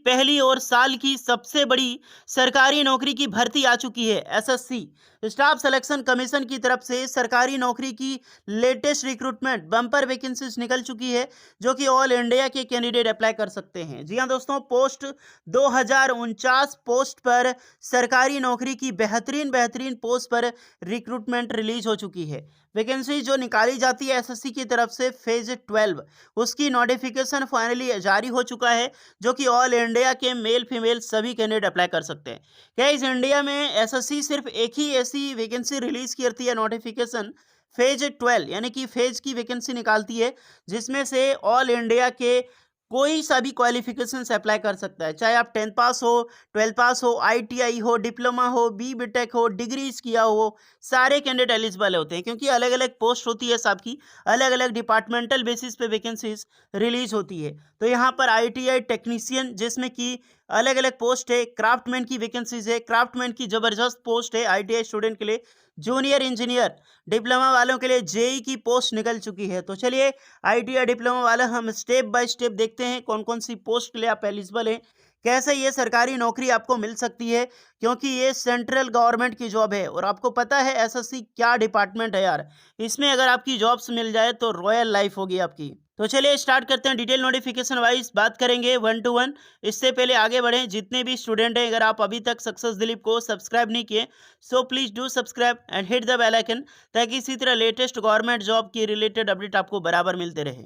पहली और साल की सबसे बड़ी सरकारी नौकरी की भर्ती आ चुकी है। एसएससी स्टाफ सिलेक्शन कमीशन की तरफ से सरकारी नौकरी की लेटेस्ट रिक्रूटमेंट बम्पर वैकेंसीज निकल चुकी है, जो कि ऑल इंडिया के कैंडिडेट अप्लाई कर सकते हैं। जी हाँ दोस्तों, पोस्ट 2049 पोस्ट पर सरकारी नौकरी की बेहतरीन बेहतरीन पोस्ट पर रिक्रूटमेंट रिलीज हो चुकी है। वैकेंसी जो निकाली जाती है एसएससी की तरफ से फेज 12, उसकी नोटिफिकेशन फाइनली जारी हो चुका है, जो कि ऑल इंडिया के मेल फीमेल सभी कैंडिडेट अप्लाई कर सकते हैं। क्या इस इंडिया में एसएससी सिर्फ एक ही ऐसी वैकेंसी रिलीज करती है नोटिफिकेशन फेज 12 यानी कि फेज की वैकेंसी निकालती है, जिसमें से ऑल इंडिया के कोई सा भी क्वालिफिकेशन से अप्लाई कर सकता है, चाहे आप 10th पास हो, 12th पास हो, आईटीआई हो, डिप्लोमा हो, बीटेक हो, डिग्रीज किया हो, सारे कैंडिडेट एलिजिबल होते हैं, क्योंकि अलग अलग पोस्ट होती है सबकी, अलग अलग डिपार्टमेंटल बेसिस पे वैकेंसीज रिलीज होती है। तो यहाँ पर आईटीआई टेक्नीशियन जिसमें कि अलग अलग पोस्ट है, क्राफ्टमैन की वैकेंसीज है, क्राफ्टमैन की जबरदस्त पोस्ट है आईटीआई स्टूडेंट के लिए, जूनियर इंजीनियर डिप्लोमा वालों के लिए जेई की पोस्ट निकल चुकी है। तो चलिए आईटीआई डिप्लोमा वाला हम स्टेप बाय स्टेप देखते हैं कौन कौन सी पोस्ट के लिए आप एलिजिबल हैं, कैसे ये सरकारी नौकरी आपको मिल सकती है, क्योंकि ये सेंट्रल गवर्नमेंट की जॉब है। और आपको पता है एसएससी क्या डिपार्टमेंट है यार, इसमें अगर आपकी जॉब्स मिल जाए तो रॉयल लाइफ होगी आपकी। तो चलिए स्टार्ट करते हैं, डिटेल नोटिफिकेशन वाइज बात करेंगे 1 to 1। इससे पहले आगे बढ़ें, जितने भी स्टूडेंट हैं, अगर आप अभी तक सक्सेस दिलीप को सब्सक्राइब नहीं किए, so please do subscribe and hit the bell icon, ताकि इसी तरह लेटेस्ट गवर्नमेंट जॉब की रिलेटेड अपडेट आपको बराबर मिलते रहे।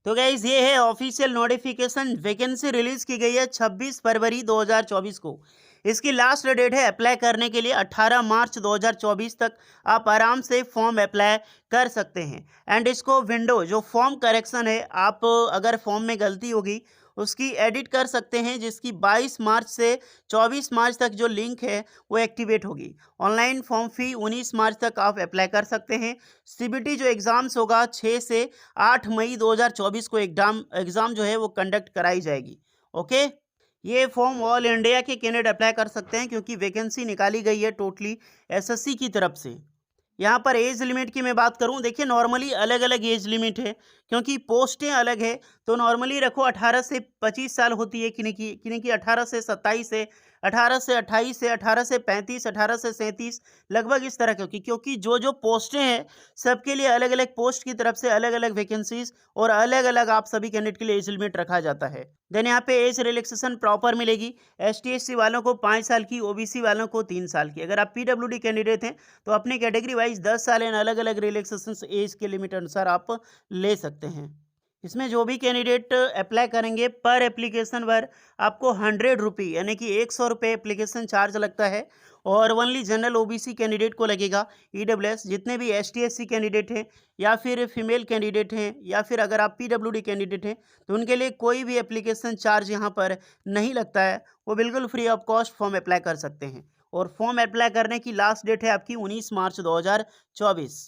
तो गाइज ये है ऑफिशियल नोटिफिकेशन, वैकेंसी रिलीज की गई है 26 फरवरी 2024 को। इसकी लास्ट डेट है अप्लाई करने के लिए 18 मार्च 2024 तक आप आराम से फॉर्म अप्लाई कर सकते हैं। एंड इसको विंडो जो फॉर्म करेक्शन है, आप अगर फॉर्म में गलती होगी उसकी एडिट कर सकते हैं, जिसकी 22 मार्च से 24 मार्च तक जो लिंक है वो एक्टिवेट होगी। ऑनलाइन फॉर्म फी 19 मार्च तक आप अप्लाई कर सकते हैं। सीबीटी जो एग्ज़ाम्स होगा 6 से 8 मई 2024 को एग्ज़ाम जो है वो कंडक्ट कराई जाएगी। ओके, ये फॉर्म ऑल इंडिया के कैंडिडेट अप्लाई कर सकते हैं, क्योंकि वैकेंसी निकाली गई है टोटली एसएससी की तरफ से। यहाँ पर एज लिमिट की मैं बात करूँ, देखिए नॉर्मली अलग अलग एज लिमिट है, क्योंकि पोस्टें अलग है। तो नॉर्मली रखो 18 से 25 साल होती है, किन्हीं की 18 से 27 है, 18 से 28 है, 18 से 35, 18 से 37, लगभग इस तरह क्योंकि जो जो पोस्टें हैं सबके लिए अलग अलग पोस्ट की तरफ से अलग अलग वैकेंसीज और अलग अलग आप सभी कैंडिडेट के लिए एज लिमिट रखा जाता है। देन यहाँ पे एज रिलैक्सेशन प्रॉपर मिलेगी, एसटी एससी वालों को 5 साल की, ओबीसी वालों को 3 साल की। अगर आप पीडब्ल्यूडी कैंडिडेट हैं तो अपनी कैटेगरी वाइज 10 साल एंड अलग अलग रिलैक्सेशन एज के लिमिट अनुसार आप ले सकते हैं। इसमें जो भी कैंडिडेट अप्लाई करेंगे पर एप्लीकेशन पर आपको 100 रुपये यानी कि 100 रुपये एप्लीकेशन चार्ज लगता है, और ओनली जनरल ओबीसी कैंडिडेट को लगेगा। ईडब्ल्यूएस जितने भी एसटी एससी कैंडिडेट हैं या फिर फीमेल कैंडिडेट हैं या फिर अगर आप पीडब्ल्यूडी कैंडिडेट हैं तो उनके लिए कोई भी एप्लीकेशन चार्ज यहाँ पर नहीं लगता है, वो बिल्कुल free of cost form apply कर सकते हैं। और फॉर्म अप्लाई करने की लास्ट डेट है आपकी 19 मार्च 2024।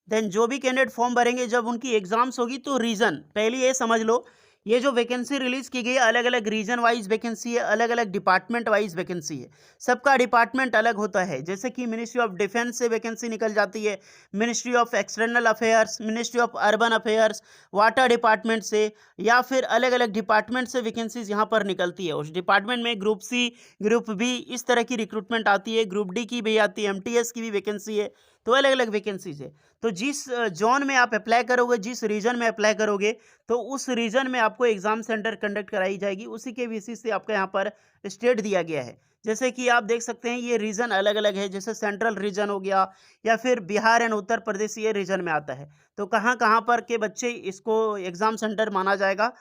देन जो भी कैंडिडेट फॉर्म भरेंगे जब उनकी एग्जाम्स होगी तो रीजन पहले ये समझ लो, ये जो वैकेंसी रिलीज की गई है अलग अलग रीजन वाइज वैकेंसी है, अलग अलग डिपार्टमेंट वाइज वैकेंसी है। सबका डिपार्टमेंट अलग होता है, जैसे कि मिनिस्ट्री ऑफ डिफेंस से वैकेंसी निकल जाती है, ministry of external affairs, ministry of urban affairs, water department से, या फिर अलग अलग डिपार्टमेंट से वैकेंसीज यहाँ पर निकलती है। उस डिपार्टमेंट में ग्रुप सी, ग्रुप बी, इस तरह की रिक्रूटमेंट आती है, ग्रुप डी की भी आती है, एमटीएस की भी वैकेंसी है। तो अलग अलग वैकेंसीज है। तो जिस जोन में आप अप्लाई करोगे, जिस रीजन में अप्लाई करोगे, तो उस रीजन में आपको एग्जाम सेंटर कंडक्ट कराई जाएगी, उसी के बेसिस से आपका यहाँ पर स्टेट दिया गया है। जैसे कि आप देख सकते हैं ये रीजन अलग अलग है, जैसे सेंट्रल रीजन हो गया या फिर बिहार एंड उत्तर प्रदेश, ये रीजन में आता है। तो कहाँ कहाँ पर के बच्चे इसको एग्जाम सेंटर माना जाएगा।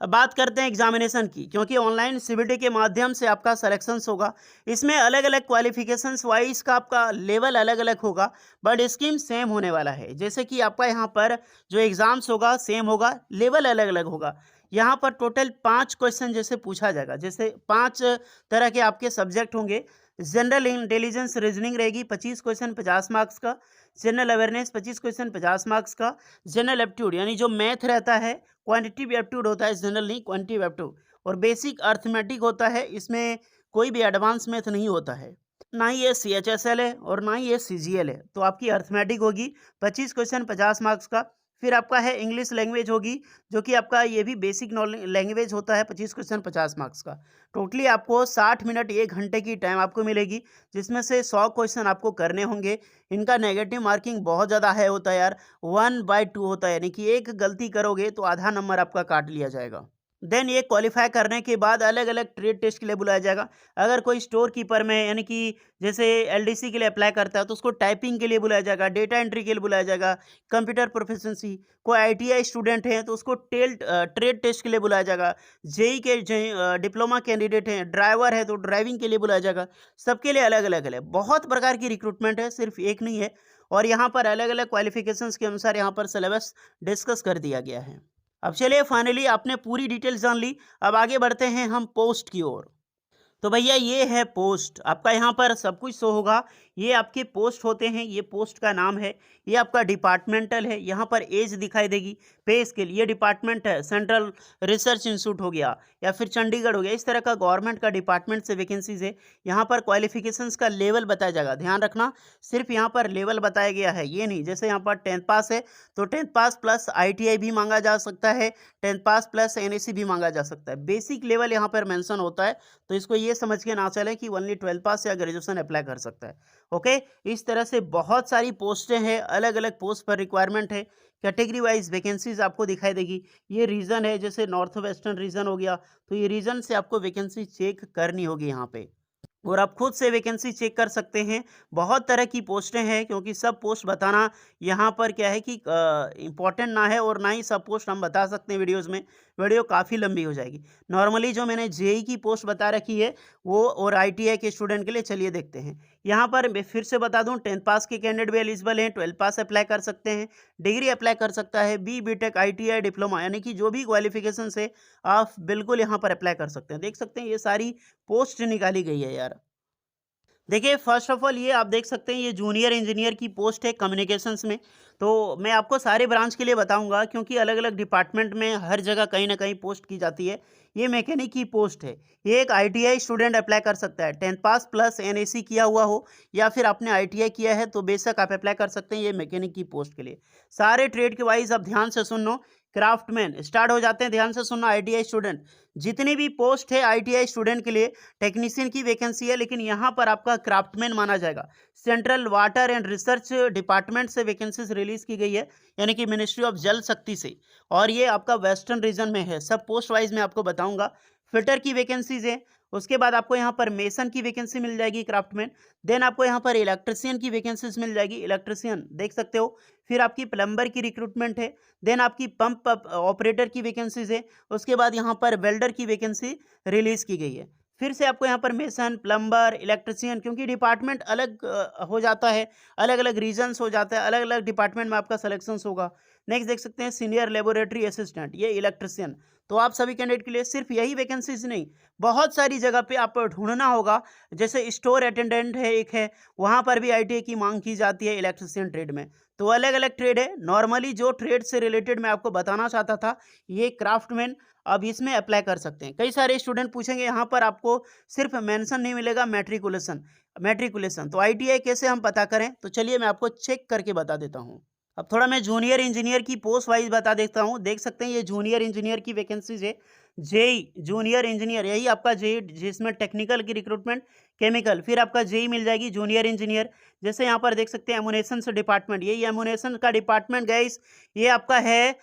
अब बात करते हैं एग्जामिनेशन की, क्योंकि ऑनलाइन सीबीटी के माध्यम से आपका सिलेक्शंस होगा। इसमें अलग अलग क्वालिफिकेशंस वाइज का आपका लेवल अलग अलग होगा, बट स्कीम सेम होने वाला है। जैसे कि आपका यहाँ पर जो एग्ज़ाम्स होगा सेम होगा, लेवल अलग अलग होगा। यहाँ पर टोटल 5 क्वेश्चन जैसे पूछा जाएगा, जैसे 5 तरह के आपके सब्जेक्ट होंगे। जनरल इंटेलिजेंस रीजनिंग रहेगी 25 क्वेश्चन 50 मार्क्स का, जनरल अवेयरनेस 25 क्वेश्चन 50 मार्क्स का, जनरल एप्टीट्यूड यानी जो मैथ रहता है, क्वांटिटेटिव एप्टीट्यूड होता है, जनरल नहीं क्वांटिटेटिव एप्टीट्यूड, और बेसिक अर्थमेटिक होता है। इसमें कोई भी एडवांस मैथ नहीं होता है, ना ही ये CHSL है और ना ही ये CGL है। तो आपकी अर्थमेटिक होगी 25 क्वेश्चन 50 मार्क्स का, फिर आपका है इंग्लिश लैंग्वेज होगी, जो कि आपका ये भी बेसिक लैंग्वेज होता है, 25 क्वेश्चन 50 मार्क्स का। टोटली आपको 60 मिनट 1 घंटे की टाइम आपको मिलेगी, जिसमें से 100 क्वेश्चन आपको करने होंगे। इनका नेगेटिव मार्किंग बहुत ज़्यादा हाई होता है यार, 1/2 होता है, यानी कि एक गलती करोगे तो आधा नंबर आपका काट लिया जाएगा। देन ये क्वालिफाई करने के बाद अलग-अलग ट्रेड टेस्ट के लिए बुलाया जाएगा। अगर कोई स्टोर कीपर में, यानी कि जैसे एलडीसी के लिए अप्लाई करता है तो उसको टाइपिंग के लिए बुलाया जाएगा, डेटा एंट्री के लिए बुलाया जाएगा, कंप्यूटर प्रोफिशिएंसी। कोई आईटीआई स्टूडेंट है तो उसको ट्रेड टेस्ट के लिए बुलाया जाएगा। जेई के डिप्लोमा कैंडिडेट हैं, ड्राइवर है तो ड्राइविंग के लिए बुलाया जाएगा। सबके लिए अलग-अलग है। बहुत प्रकार की रिक्रूटमेंट है, सिर्फ एक नहीं है। और यहाँ पर अलग-अलग क्वालिफिकेशंस के अनुसार यहाँ पर सिलेबस डिस्कस कर दिया गया है। अब चलिए, फाइनली आपने पूरी डिटेल्स जान ली। अब आगे बढ़ते हैं हम पोस्ट की ओर। तो भैया ये है पोस्ट, आपका यहाँ पर सब कुछ शो होगा। ये आपके पोस्ट होते हैं, ये पोस्ट का नाम है। ये आपका डिपार्टमेंटल है, यहाँ पर एज दिखाई देगी। पे स्केल, ये डिपार्टमेंट है, सेंट्रल रिसर्च इंस्टीट्यूट हो गया या फिर चंडीगढ़ हो गया, इस तरह का गवर्नमेंट का डिपार्टमेंट से वैकेंसीज है। यहाँ पर क्वालिफिकेशंस का लेवल बताया जाएगा, ध्यान रखना, सिर्फ यहाँ पर लेवल बताया गया है, ये नहीं जैसे यहाँ पर 10th पास है तो 10th पास प्लस आईटीआई भी मांगा जा सकता है, 10th पास प्लस एनएससी भी मांगा जा सकता है। बेसिक लेवल यहाँ पर मेंशन होता है, तो इसको ये समझ के ना चले कि ओनली 12 पास या ग्रेजुएशन अप्लाई कर सकता है। ओके, इस तरह से बहुत सारी पोस्टें हैं, अलग अलग पोस्ट पर रिक्वायरमेंट है। कैटेगरी वाइज वैकेंसीज आपको दिखाई देगी। ये रीजन है, जैसे नॉर्थ वेस्टर्न रीजन हो गया, तो ये रीजन से आपको वैकेंसी चेक करनी होगी यहाँ पे, और आप खुद से वैकेंसी चेक कर सकते हैं। बहुत तरह की पोस्टें हैं, क्योंकि सब पोस्ट बताना यहाँ पर क्या है कि इम्पोर्टेंट ना है, और ना ही सब पोस्ट हम बता सकते हैं वीडियोज़ में, वीडियो काफ़ी लंबी हो जाएगी। नॉर्मली जो मैंने जेई की पोस्ट बता रखी है वो, और आईटीआई के स्टूडेंट के लिए, चलिए देखते हैं। यहाँ पर मैं फिर से बता दूँ, 10th पास के कैंडिडेट भी एलिजिबल हैं, 12 पास अप्लाई कर सकते हैं, डिग्री अप्लाई कर सकता है, बीटेक, आईटीआई, डिप्लोमा, यानी कि जो भी क्वालिफिकेशन से आप बिल्कुल यहाँ पर अप्लाई कर सकते हैं। देख सकते हैं ये सारी पोस्ट निकाली गई है यार। देखिए, फर्स्ट ऑफ ऑल ये आप देख सकते हैं, ये जूनियर इंजीनियर की पोस्ट है कम्युनिकेशंस में। तो मैं आपको सारे ब्रांच के लिए बताऊंगा, क्योंकि अलग अलग डिपार्टमेंट में हर जगह कहीं ना कहीं पोस्ट की जाती है। ये मैकेनिक की पोस्ट है। ये एक आईटीआई स्टूडेंट अप्लाई कर सकता है, 10th पास प्लस एनएसी किया हुआ हो, या फिर आपने आईटीआई किया है तो बेशक आप अप्लाई कर सकते हैं ये मैकेनिक की पोस्ट के लिए। सारे ट्रेड के वाइज आप ध्यान से सुन लो। क्राफ्टमैन स्टार्ट हो जाते हैं, ध्यान से सुनना। आईटीआई स्टूडेंट, जितनी भी पोस्ट है आईटीआई स्टूडेंट के लिए, टेक्नीशियन की वैकेंसी है, लेकिन यहाँ पर आपका क्राफ्टमैन माना जाएगा। Central water and research department से वैकेंसीज रिलीज की गई है, यानी कि मिनिस्ट्री ऑफ जल शक्ति से, और ये आपका वेस्टर्न रीजन में है। सब पोस्ट वाइज मैं आपको बताऊंगा। फिटर की वैकेंसीज है, उसके बाद आपको यहाँ पर मेसन की वैकेंसी मिल जाएगी, क्राफ्टमैन। देन आपको यहाँ पर इलेक्ट्रिशियन की वैकेंसीज मिल जाएगी, इलेक्ट्रिशियन देख सकते हो। फिर आपकी प्लम्बर की रिक्रूटमेंट है। देन आपकी पंप ऑपरेटर की वैकेंसीज है। उसके बाद यहाँ पर वेल्डर की वैकेंसी रिलीज की गई है। फिर से आपको यहाँ पर मेसन, प्लम्बर, इलेक्ट्रिशियन, क्योंकि डिपार्टमेंट अलग हो जाता है, अलग अलग रीजन्स हो जाता है, अलग अलग डिपार्टमेंट में आपका सिलेक्शन होगा। नेक्स्ट देख सकते हैं सीनियर लेबोरेटरी असिस्टेंट, ये इलेक्ट्रिशियन। तो आप सभी कैंडिडेट के लिए सिर्फ यही वैकेंसीज नहीं, बहुत सारी जगह पे आप ढूंढना होगा। जैसे स्टोर अटेंडेंट है, एक है, वहाँ पर भी आईटीआई की मांग की जाती है इलेक्ट्रिशियन ट्रेड में। तो अलग अलग ट्रेड है। नॉर्मली जो ट्रेड से रिलेटेड मैं आपको बताना चाहता था, ये क्राफ्टमैन, अब इसमें अप्लाई कर सकते हैं। कई सारे स्टूडेंट पूछेंगे, यहाँ पर आपको सिर्फ मेंशन नहीं मिलेगा मैट्रिकुलेशन। मैट्रिकुलेशन तो आईटीआई कैसे हम पता करें, तो चलिए मैं आपको चेक करके बता देता हूँ। अब थोड़ा मैं जूनियर इंजीनियर की पोस्ट वाइज बता देता हूँ। देख सकते हैं ये जूनियर इंजीनियर की वैकेंसीज है। जेई जूनियर इंजीनियर, यही आपका जेई, जिसमें टेक्निकल की रिक्रूटमेंट, केमिकल, फिर आपका जेई मिल जाएगी जूनियर इंजीनियर। जैसे यहाँ पर देख सकते हैं एमुनेशन से डिपार्टमेंट, यही एमुनेशन का डिपार्टमेंट गाइस, ये आपका है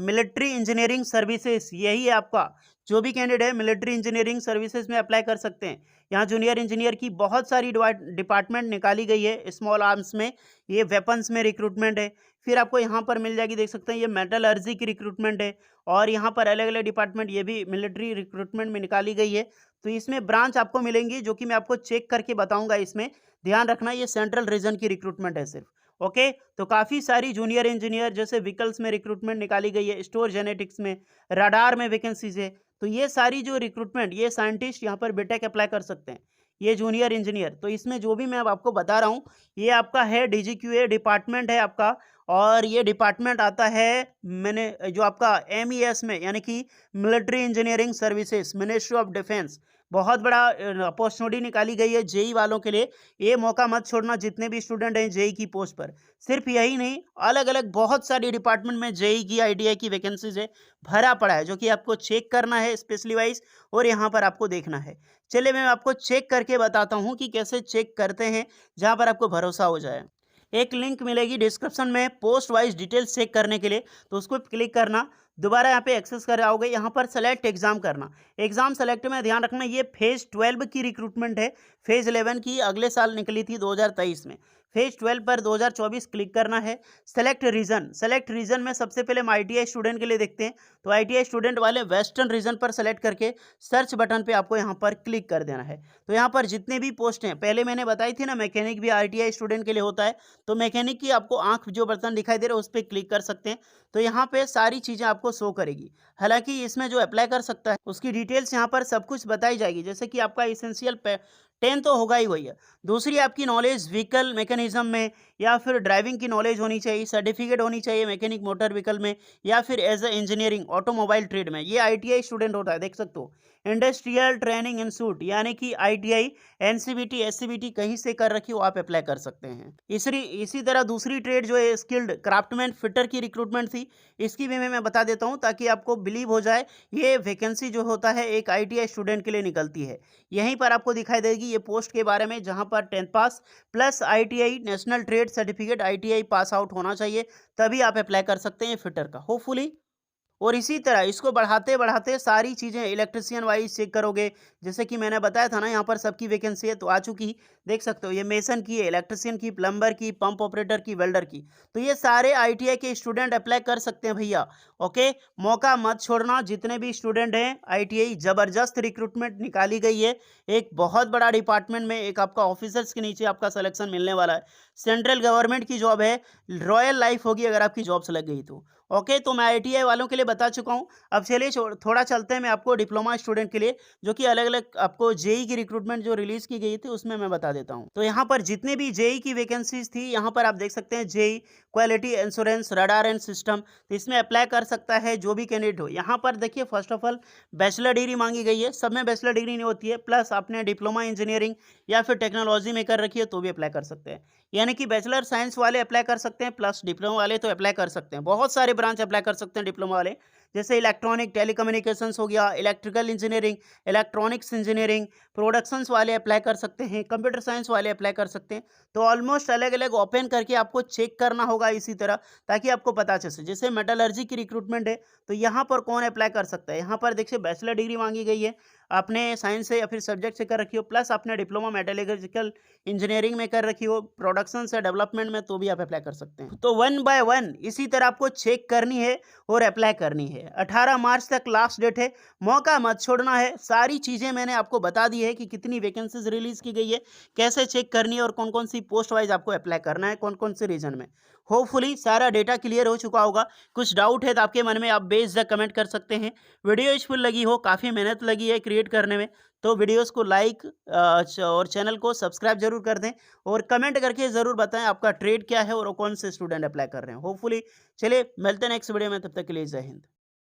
मिलिट्री इंजीनियरिंग सर्विसेज, यही है आपका। जो भी कैंडिडेट है मिलिट्री इंजीनियरिंग सर्विसेज में अप्लाई कर सकते हैं। यहाँ जूनियर इंजीनियर की बहुत सारी डिपार्टमेंट निकाली गई है। स्मॉल आर्म्स में, ये वेपन्स में रिक्रूटमेंट है। फिर आपको यहाँ पर मिल जाएगी, देख सकते हैं ये मेटलर्जी की रिक्रूटमेंट है, और यहाँ पर अलग अलग डिपार्टमेंट, ये भी मिलिट्री रिक्रूटमेंट में निकाली गई है। तो इसमें ब्रांच आपको मिलेंगी, जो कि मैं आपको चेक करके बताऊंगा। इसमें ध्यान रखना, ये सेंट्रल रीजन की रिक्रूटमेंट है सिर्फ। ओके, तो काफ़ी सारी जूनियर इंजीनियर, जैसे व्हीकल्स में रिक्रूटमेंट निकाली गई है, स्टोर जेनेटिक्स में, रडार में वैकेंसीज है। तो ये सारी जो रिक्रूटमेंट, ये साइंटिस्ट यहाँ पर बीटेक अप्लाई कर सकते हैं, ये जूनियर इंजीनियर। तो इसमें जो भी मैं अब आपको बता रहा हूँ, ये आपका है डीजीक्यूए डिपार्टमेंट है आपका, और ये डिपार्टमेंट आता है मैंने जो आपका MES में, यानी कि military engineering services, ministry of defence. बहुत बड़ा अपॉर्चुनिटी निकाली गई है जेई वालों के लिए। ये मौका मत छोड़ना, जितने भी स्टूडेंट हैं जेई की पोस्ट पर। सिर्फ यही नहीं, अलग अलग बहुत सारी डिपार्टमेंट में जेई की आईटीआई की वैकेंसीज है, भरा पड़ा है, जो कि आपको चेक करना है स्पेशली वाइज, और यहाँ पर आपको देखना है। चलिए मैं आपको चेक करके बताता हूँ कि कैसे चेक करते हैं, जहाँ पर आपको भरोसा हो जाए। एक लिंक मिलेगी डिस्क्रिप्शन में पोस्ट वाइज डिटेल्स चेक करने के लिए, तो उसको क्लिक करना। दोबारा यहाँ पे एक्सेस कर आओगे, यहाँ पर सेलेक्ट एग्जाम करना। एग्जाम सेलेक्ट में ध्यान रखना, ये फेज 12 की रिक्रूटमेंट है। फेज 11 की अगले साल निकली थी 2023 में। फेज 12 पर 2024 क्लिक करना है। सेलेक्ट रीजन, सेलेक्ट रीजन में सबसे पहले हम आईटीआई स्टूडेंट के लिए देखते हैं, तो आईटीआई स्टूडेंट वाले वेस्टर्न रीजन पर सेलेक्ट करके सर्च बटन पे आपको यहाँ पर क्लिक कर देना है। तो यहाँ पर जितने भी पोस्ट हैं, पहले मैंने बताई थी ना मैकेनिक भी आईटीआई स्टूडेंट के लिए होता है, तो मैकेनिक की आपको आंख जो बटन दिखाई दे रहा है उस पर क्लिक कर सकते हैं। तो यहाँ पे सारी चीज़ें आपको शो करेगी। हालांकि इसमें जो अप्लाई कर सकता है उसकी डिटेल्स यहाँ पर सब कुछ बताई जाएगी, जैसे कि आपका इसेंशियल 10 तो होगा ही वही है। दूसरी आपकी नॉलेज व्हीकल मैकेनिज्म में, या फिर ड्राइविंग की नॉलेज होनी चाहिए, सर्टिफिकेट होनी चाहिए मैकेनिक मोटर व्हीकल में, या फिर as a engineering automobile trade में। ये आईटीआई स्टूडेंट होता है, देख सकते हो। इंडस्ट्रियल ट्रेनिंग इंस्टीट्यूट यानी कि आईटीआई, एनसीबीटी, एससीबीटी कहीं से कर रखी हो आप अप्लाई कर सकते हैं। इसी तरह दूसरी ट्रेड जो है स्किल्ड क्राफ्टमैन फिटर की रिक्रूटमेंट थी, इसकी भी मैं बता देता हूं ताकि आपको बिलीव हो जाए। ये वैकेंसी जो होता है एक आईटीआई स्टूडेंट के लिए निकलती है। यहीं पर आपको दिखाई देगी ये पोस्ट के बारे में, जहां पर 10th pass plus ITI national trade certificate ITI pass out होना चाहिए, तभी आप अप्लाई कर सकते हैं फिटर का, होपफुली। और इसी तरह इसको बढ़ाते बढ़ाते सारी चीज़ें इलेक्ट्रिशियन वाइज चेक करोगे, जैसे कि मैंने बताया था ना, यहाँ पर सबकी वैकेंसी है तो आ चुकी, देख सकते हो। ये मेसन की है, इलेक्ट्रिशियन की, प्लम्बर की, पंप ऑपरेटर की, वेल्डर की। तो ये सारे आईटीआई के स्टूडेंट अप्लाई कर सकते हैं भैया। ओके, मौका मत छोड़ना, जितने भी स्टूडेंट हैं आईटीआई, जबरदस्त रिक्रूटमेंट निकाली गई है। एक बहुत बड़ा डिपार्टमेंट में एक आपका ऑफिसर्स के नीचे आपका सिलेक्शन मिलने वाला है। सेंट्रल गवर्नमेंट की जॉब है, रॉयल लाइफ होगी अगर आपकी जॉब से लग गई तो। ओके, तो मैं आईटीआई वालों के लिए बता चुका हूँ। अब चलिए थोड़ा चलते हैं मैं आपको डिप्लोमा स्टूडेंट के लिए, जो कि अलग अलग आपको जेई की रिक्रूटमेंट जो रिलीज की गई थी उसमें मैं बता देता हूँ। तो यहाँ पर जितने भी जेई की वैकेंसीज थी, यहाँ पर आप देख सकते हैं JE quality insurance radar and system, तो इसमें अप्लाई कर सकता है जो भी कैंडिडेट हो। यहाँ पर देखिए first of all bachelor degree मांगी गई है, सब में बैचलर डिग्री नहीं होती है, प्लस आपने डिप्लोमा इंजीनियरिंग या फिर टेक्नोलॉजी में कर रखी है तो भी अप्लाई कर सकते हैं। यानी कि बैचलर साइंस वाले अप्लाई कर सकते हैं, प्लस डिप्लोमा वाले तो अप्लाई कर सकते हैं। बहुत सारे ब्रांच अप्लाई कर सकते हैं डिप्लोमा वाले, जैसे इलेक्ट्रॉनिक टेलीकम्युनिकेशंस हो गया, electrical engineering, electronics engineering, productions वाले अप्लाई कर सकते हैं, कंप्यूटर साइंस वाले अप्लाई कर सकते हैं। तो ऑलमोस्ट अलग अलग ओपन करके आपको चेक करना होगा इसी तरह, ताकि आपको पता चल सके। जैसे मेटलर्जी की रिक्रूटमेंट है, तो यहाँ पर कौन अप्लाई कर सकता है। यहाँ पर देखिए बैचलर डिग्री मांगी गई है, आपने साइंस से या फिर सब्जेक्ट से कर रखी हो, प्लस आपने डिप्लोमा मेटलर्जिकल इंजीनियरिंग में कर रखी हो, प्रोडक्शन से डेवलपमेंट में, तो भी आप अप्लाई कर सकते हैं। तो 1 बाय 1 इसी तरह आपको चेक करनी है और अप्लाई करनी है। 18 मार्च तक लास्ट डेट है, मौका मत छोड़ना है। सारी चीज़ें मैंने आपको बता दी है कि कितनी वैकेंसीज रिलीज की गई है, कैसे चेक करनी है, और कौन कौन सी पोस्ट वाइज आपको अप्लाई करना है, कौन कौन से रीजन में। होपफुली सारा डेटा क्लियर हो चुका होगा। कुछ डाउट है तो आपके मन में आप बेझिझक कमेंट कर सकते हैं। वीडियो यूजफुल लगी हो, काफ़ी मेहनत लगी है क्रिएट करने में, तो वीडियोस को लाइक और चैनल को सब्सक्राइब जरूर कर दें, और कमेंट करके ज़रूर बताएं आपका ट्रेड क्या है और कौन से स्टूडेंट अप्लाई कर रहे हैं। होपफुली चलिए मिलते हैं नेक्स्ट वीडियो में, तब तक के लिए जय हिंद।